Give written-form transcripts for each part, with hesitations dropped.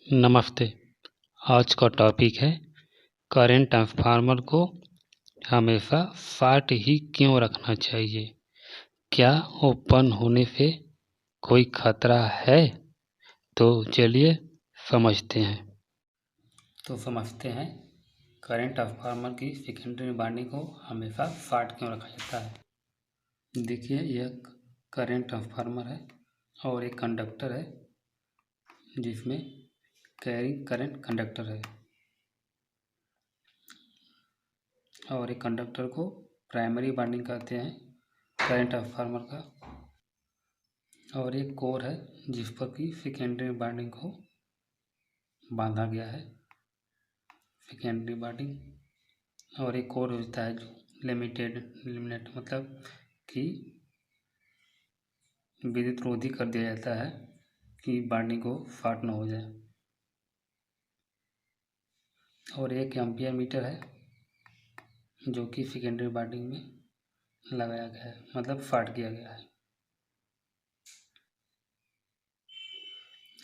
नमस्ते। आज का टॉपिक है करंट ट्रांसफार्मर को हमेशा शॉर्ट ही क्यों रखना चाहिए। क्या ओपन होने से कोई खतरा है? तो चलिए समझते हैं करंट ट्रांसफार्मर की सेकेंडरी वाइंडिंग को हमेशा शॉर्ट क्यों रखा जाता है। देखिए, यह करंट ट्रांसफार्मर है और एक कंडक्टर है जिसमें कैरिंग करंट कंडक्टर है और एक कंडक्टर को प्राइमरी वाइंडिंग कहते हैं करंट ट्रांसफार्मर का, और एक कोर है जिस पर कि सेकेंडरी वाइंडिंग को बांधा गया है, सेकेंडरी वाइंडिंग। और एक कोर होता है जो लिमिनेट मतलब कि विद्युत रोधी कर दिया जाता है कि वाइंडिंग को शॉर्ट न हो जाए। और एक एम्पियर मीटर है जो कि सेकेंडरी वाइंडिंग में लगाया गया है, मतलब शॉर्ट किया गया है।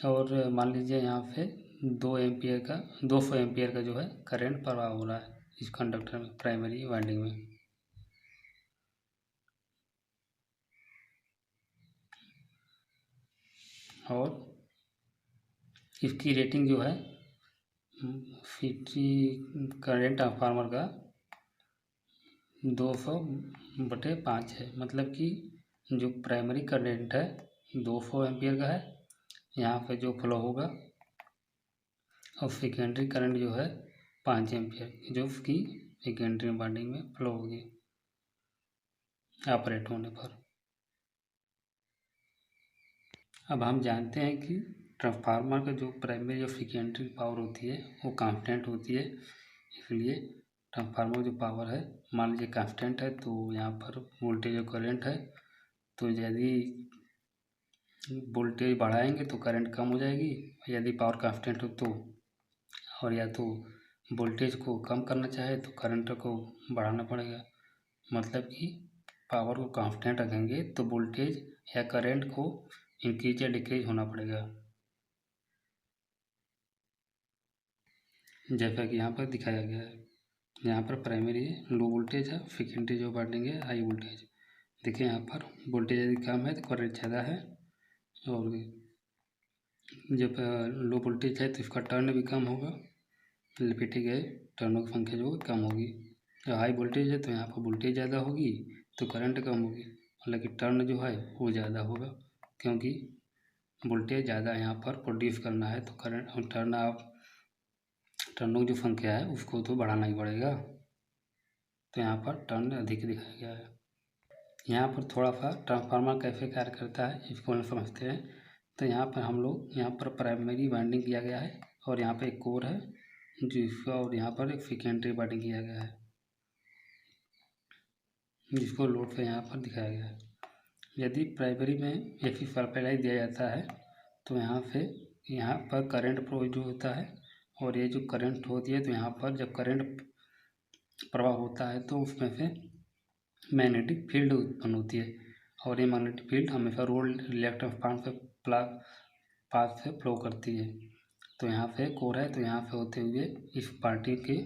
और मान लीजिए यहाँ पे 200 एम्पियर का जो है करंट प्रवाह हो रहा है इस कंडक्टर में, प्राइमरी वाइंडिंग में। और इसकी रेटिंग जो है 50 करंट ट्रांसफार्मर का 200/5 है, मतलब कि जो प्राइमरी करंट है 200 एम्पियर का है यहाँ पे जो फ्लो होगा, और सेकेंडरी करंट जो है 5 एम्पियर जो कि सेकेंडरी वाइंडिंग में फ्लो होगी ऑपरेट होने पर। अब हम जानते हैं कि ट्रांसफार्मर का जो प्राइमरी और सेकेंडरी पावर होती है वो कांस्टेंट होती है, इसलिए ट्रांसफार्मर जो पावर है मान लीजिए कांस्टेंट है तो यहाँ पर वोल्टेज और करंट है, तो यदि वोल्टेज बढ़ाएंगे तो करंट कम हो जाएगी, यदि पावर कांस्टेंट हो तो। और या तो वोल्टेज को कम करना चाहे तो करंट को बढ़ाना पड़ेगा, मतलब कि पावर को कांस्टेंट रखेंगे तो वोल्टेज या करंट को इंक्रीज या डिक्रीज होना पड़ेगा, जैसा कि यहाँ पर दिखाया गया है। यहाँ पर प्राइमरी लो वोल्टेज है, सेकेंडरी जो वाइंडिंग है हाई वोल्टेज। देखिए यहाँ पर वोल्टेज यदि कम है तो करंट ज़्यादा है, और जब लो वोल्टेज है तो इसका टर्न भी कम होगा, लपेटे गए टर्नों की संख्या जो कम होगी। हाई वोल्टेज है तो यहाँ पर वोल्टेज ज़्यादा होगी तो करंट कम होगी, हालांकि टर्न जो है वो ज़्यादा होगा, क्योंकि वोल्टेज ज़्यादा यहाँ पर प्रोड्यूस करना है तो करंट टर्नों की जो संख्या है उसको तो बढ़ाना ही पड़ेगा, तो यहाँ पर टर्न अधिक दिखाया गया है। यहाँ पर थोड़ा सा ट्रांसफार्मर कैसे कार्य करता है इसको हम समझते हैं। तो यहाँ पर हम लोग यहाँ पर प्राइमरी वाइंडिंग किया गया है और यहाँ पर एक कोर है जिसका, और यहाँ पर एक सेकेंडरी वाइंडिंग किया गया है जिसको लोड पे यहाँ पर दिखाया गया है। यदि प्राइमरी में AC सप्लाई दिया जाता है तो यहाँ पर करंट फ्लो जो होता है, और ये जो करंट होती है तो यहाँ पर जब करंट प्रवाह होता है तो उसमें से मैग्नेटिक फील्ड उत्पन्न होती है, और ये मैग्नेटिक फील्ड हमेशा रोल्ड इलेक्ट्रॉन पास से फ्लो करती है। तो यहाँ पे कोर है तो यहाँ पे होते हुए इस पार्टी के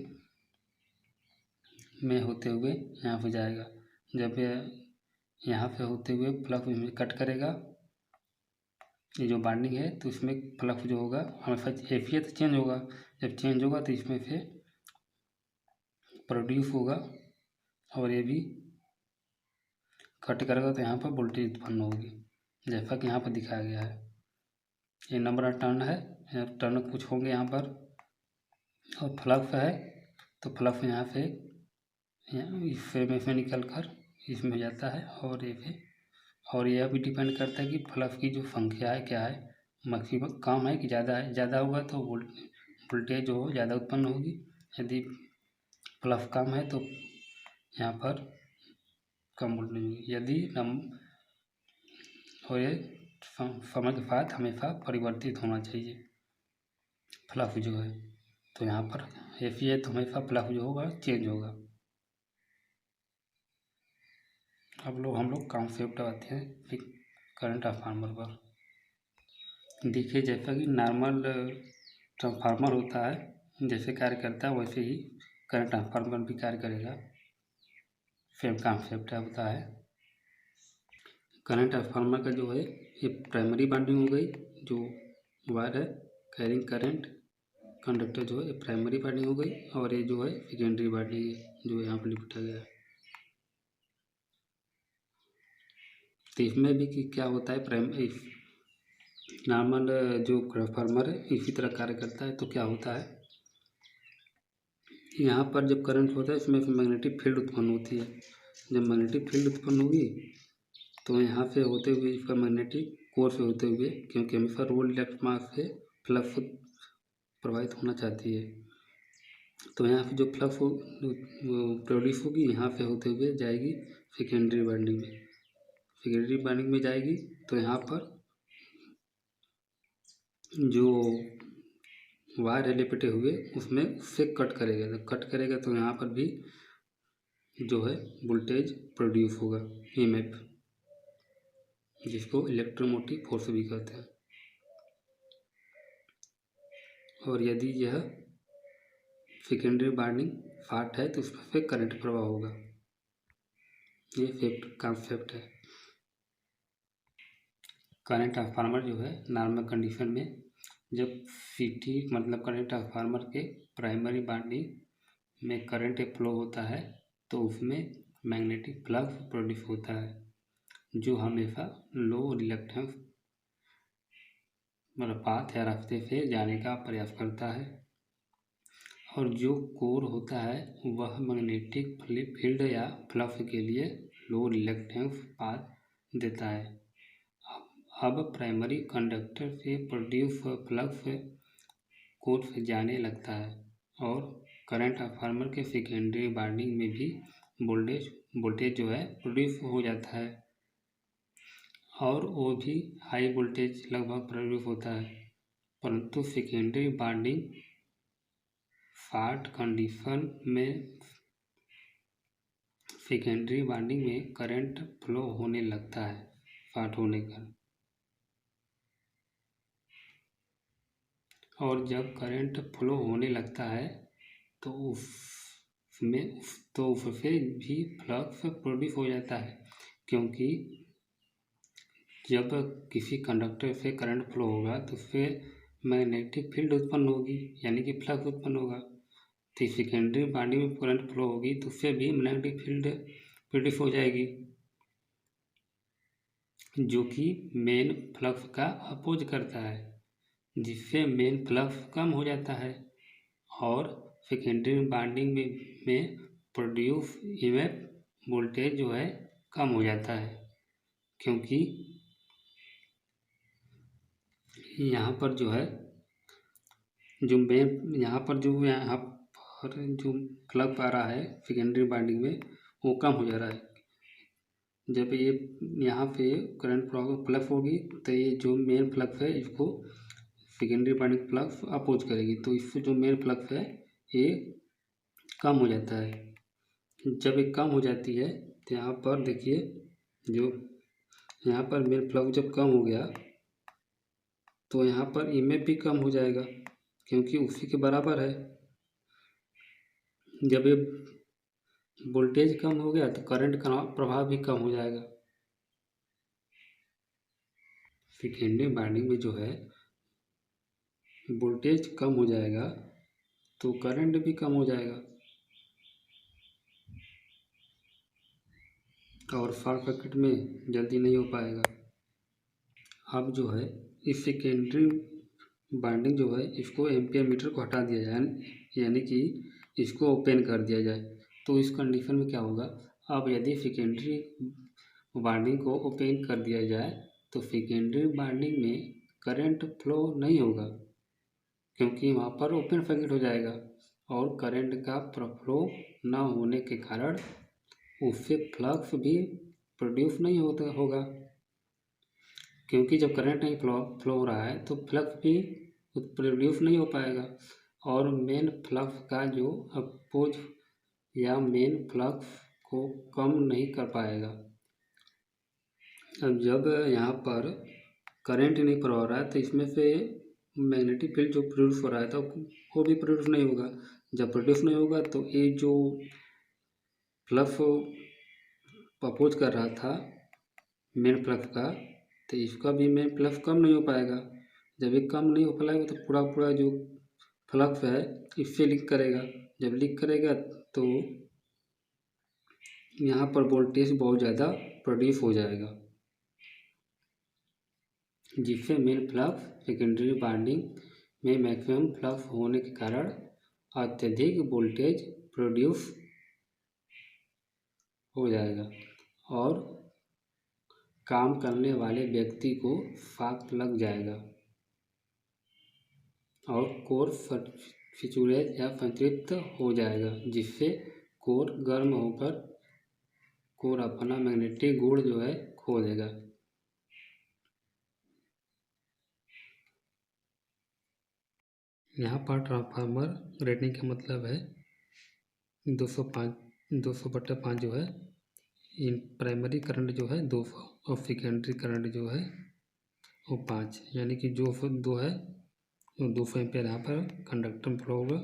में होते हुए यहाँ पे जाएगा, जब यहाँ पे होते हुए फ्लक्स में कट करेगा ये जो बाइंडिंग है तो इसमें फ्लक्स जो होगा हमेशा कैफियत चेंज होगा, जब चेंज होगा तो इसमें से प्रोड्यूस होगा, और ये भी कट करेगा तो यहाँ पर वोल्टेज उत्पन्न होगी, जैसा कि यहाँ पर दिखाया गया है। ये नंबर ऑफ टर्न है, टर्न कुछ होंगे यहाँ पर, और फ्लक्स है तो फ्लक्स यहाँ से इसमें से निकल कर इसमें जाता है, और यह भी डिपेंड करता है कि फ्लक्स की जो संख्या है क्या है, मैक्सिमम कम है कि ज़्यादा है। ज़्यादा होगा तो वोल्टेज जो हो ज़्यादा उत्पन्न होगी, यदि फ्लक्स कम है तो यहाँ पर कम वोल्टेज होगी। यदि और ये समय के साथ हमेशा परिवर्तित होना चाहिए फ्लक्स जो है, तो यहाँ पर AC है तो हमेशा फ्लक्स जो होगा चेंज होगा। अब हम लोग कॉन्सेप्ट आते हैं करंट ट्रांसफार्मर पर। देखिए, जैसा कि नॉर्मल ट्रांसफार्मर होता है जैसे कार्य करता है वैसे ही करंट ट्रांसफार्मर भी कार्य करेगा। सेम कॉन्सेप्ट होता है। करंट ट्रांसफार्मर का जो है ये प्राइमरी वाइंडिंग हो गई, जो वायर है कैरिंग करंट कंडक्टर जो है ये प्राइमरी वाइंडिंग हो गई, और ये जो है सेकेंडरी वाइंडिंग है जो यहाँ पर लिखा गया है। तो इसमें भी कि क्या होता है, नॉर्मल जो ट्रांसफार्मर है इसी तरह कार्य करता है। तो क्या होता है, यहाँ पर जब करंट होता है इसमें मैग्नेटिक फील्ड उत्पन्न होती है। जब मैग्नेटिक फील्ड उत्पन्न होगी तो यहाँ से होते हुए इसका मैग्नेटिक कोर से होते हुए, क्योंकि हमेशा रोल इलेक्ट्रिक मास से फ्लक्स प्रवाहित होना चाहती है, तो यहाँ से जो फ्लक्स प्रोड्यूस होगी यहाँ से होते हुए जाएगी सेकेंडरी वाइंडिंग में। सेकेंडरी वाइंडिंग में जाएगी तो यहाँ पर जो वायर है लिपटे हुए उसमें उससे कट करेगा। जब कट करेगा तो यहाँ पर भी जो है वोल्टेज प्रोड्यूस होगा, ईएमएफ, जिसको इलेक्ट्रोमोटिव फोर्स भी कहते हैं। और यदि यह सेकेंडरी वाइंडिंग शॉर्ट है तो उस पर करंट प्रवाह होगा। ये फेक्ट कॉन्सेप्ट है। करंट ट्रांसफार्मर जो है नॉर्मल कंडीशन में जब सीटी मतलब करंट ट्रांसफार्मर के प्राइमरी वाइंडिंग में करंट फ्लो होता है तो उसमें मैग्नेटिक फ्लक्स प्रोड्यूस होता है जो हमेशा लो रिलक्टेंस मतलब पाथ या रास्ते से जाने का प्रयास करता है, और जो कोर होता है वह मैग्नेटिक फील्ड या फ्लक्स के लिए लो रिलक्टेंस पाथ देता है। अब प्राइमरी कंडक्टर से प्रोड्यूस फ्लक्स कोर से जाने लगता है, और करंट ट्रांसफार्मर के सेकेंडरी वाइंडिंग में भी वोल्टेज जो है प्रोड्यूस हो जाता है, और वो भी हाई वोल्टेज लगभग प्रोड्यूस होता है। परंतु सेकेंडरी वाइंडिंग शॉर्ट कंडीशन में सेकेंडरी वाइंडिंग में करंट फ्लो होने लगता है शॉर्ट होने का, और जब करंट फ्लो होने लगता है तो उससे भी फ्लक्स प्रोड्यूस हो जाता है, क्योंकि जब किसी कंडक्टर से करंट फ्लो होगा तो उससे मैग्नेटिक फील्ड उत्पन्न होगी, यानी कि फ्लक्स उत्पन्न होगा। तो सेकेंडरी वाइंडिंग में करंट फ्लो होगी तो उससे भी मैग्नेटिक फील्ड प्रोड्यूस हो जाएगी, जो कि मेन फ्लक्स का अपोज करता है, जिससे मेन फ्लक्स कम हो जाता है, और सेकेंडरी वाइंडिंग में प्रोड्यूस ईएमएफ वोल्टेज जो है कम हो जाता है, क्योंकि यहाँ पर जो है जो मेन यहाँ पर जो फ्लक्स आ रहा है सेकेंडरी वाइंडिंग में वो कम हो जा रहा है। जब ये यहाँ पे करंट फ्लक्स होगी तो ये जो मेन फ्लक्स है इसको सेकेंडरी वाइंडिंग फ्लक्स अपोज करेगी, तो इससे जो मेन फ्लक्स है ये कम हो जाता है। जब ये कम हो जाती है तो यहाँ पर देखिए जो यहाँ पर मेन फ्लक्स जब कम हो गया तो यहाँ पर ईएमएफ भी कम हो जाएगा, क्योंकि उसी के बराबर है। जब ये वोल्टेज कम हो गया तो करंट का प्रभाव भी कम हो जाएगा। सेकेंडरी वाइंडिंग में जो है वोल्टेज कम हो जाएगा तो करंट भी कम हो जाएगा, और शॉर्ट सर्किट में जल्दी नहीं हो पाएगा। अब जो है इस सेकेंडरी वाइंडिंग जो है इसको एम्पियर मीटर को हटा दिया जाए, यानी कि इसको ओपन कर दिया जाए। तो इस कंडीशन में क्या होगा, अब यदि सेकेंडरी वाइंडिंग को ओपन कर दिया जाए तो सेकेंडरी वाइंडिंग में करंट फ्लो नहीं होगा, क्योंकि वहाँ पर ओपन सर्किट हो जाएगा, और करंट का फ्लो न होने के कारण उससे फ्लक्स भी प्रोड्यूस नहीं होगा, क्योंकि जब करंट नहीं फ्लो हो रहा है तो फ्लक्स भी प्रोड्यूस नहीं हो पाएगा, और मेन फ्लक्स का जो अपोज या मेन फ्लक्स को कम नहीं कर पाएगा। अब जब यहाँ पर करंट नहीं फ्लो हो रहा है तो इसमें से मैग्नेटिक फील्ड जो प्रोड्यूस हो रहा है तो वो भी प्रोड्यूस नहीं होगा। जब प्रोड्यूस नहीं होगा तो ये जो फ्लक्स अपोज कर रहा था मेन फ्लक्स का, तो इसका भी मेन फ्लक्स कम नहीं हो पाएगा। जब ये कम नहीं हो पाएगा तो पूरा पूरा जो फ्लक्स है इससे लीक करेगा। जब लीक करेगा तो यहाँ पर वोल्टेज बहुत ज़्यादा प्रोड्यूस हो जाएगा, जिससे मेन फ्लक्स सेकेंडरी वाइंडिंग में मैक्सिमम फ्लक्स होने के कारण अत्यधिक वोल्टेज प्रोड्यूस हो जाएगा और काम करने वाले व्यक्ति को शॉक लग जाएगा और कोर सैचुरेट या संतृप्त हो जाएगा, जिससे कोर गर्म होकर कोर अपना मैग्नेटिक गुण जो है खो देगा। यहाँ पर ट्रांसफार्मर रेटिंग का मतलब है 200/5 जो है इन प्राइमरी करंट जो है 200 और सेकेंडरी करंट जो है वो 5, यानी कि जो 2 है वो 200 एम्पियर यहाँ पर कंडक्टर में फ्लो होगा।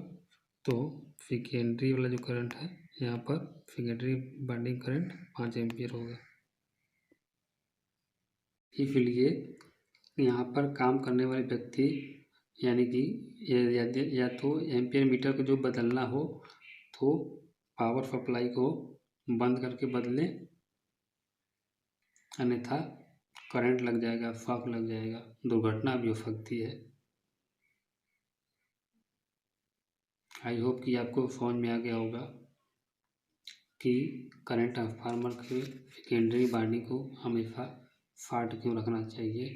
तो सेकेंडरी वाला जो करंट है यहाँ पर सेकेंडरी वाइंडिंग करंट 5 एम्पियर होगा। इसलिए यहाँ पर काम करने वाले व्यक्ति यानी कि या तो एम्पियर मीटर को जो बदलना हो तो पावर सप्लाई को बंद करके बदलें, अन्यथा करंट लग जाएगा, शॉक लग जाएगा, दुर्घटना भी हो सकती है। आई होप कि आपको समझ में आ गया होगा कि करंट ट्रांसफार्मर के सेकेंडरी वाइंडिंग को हमेशा शॉर्ट क्यों रखना चाहिए।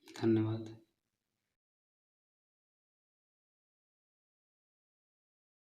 धन्यवाद।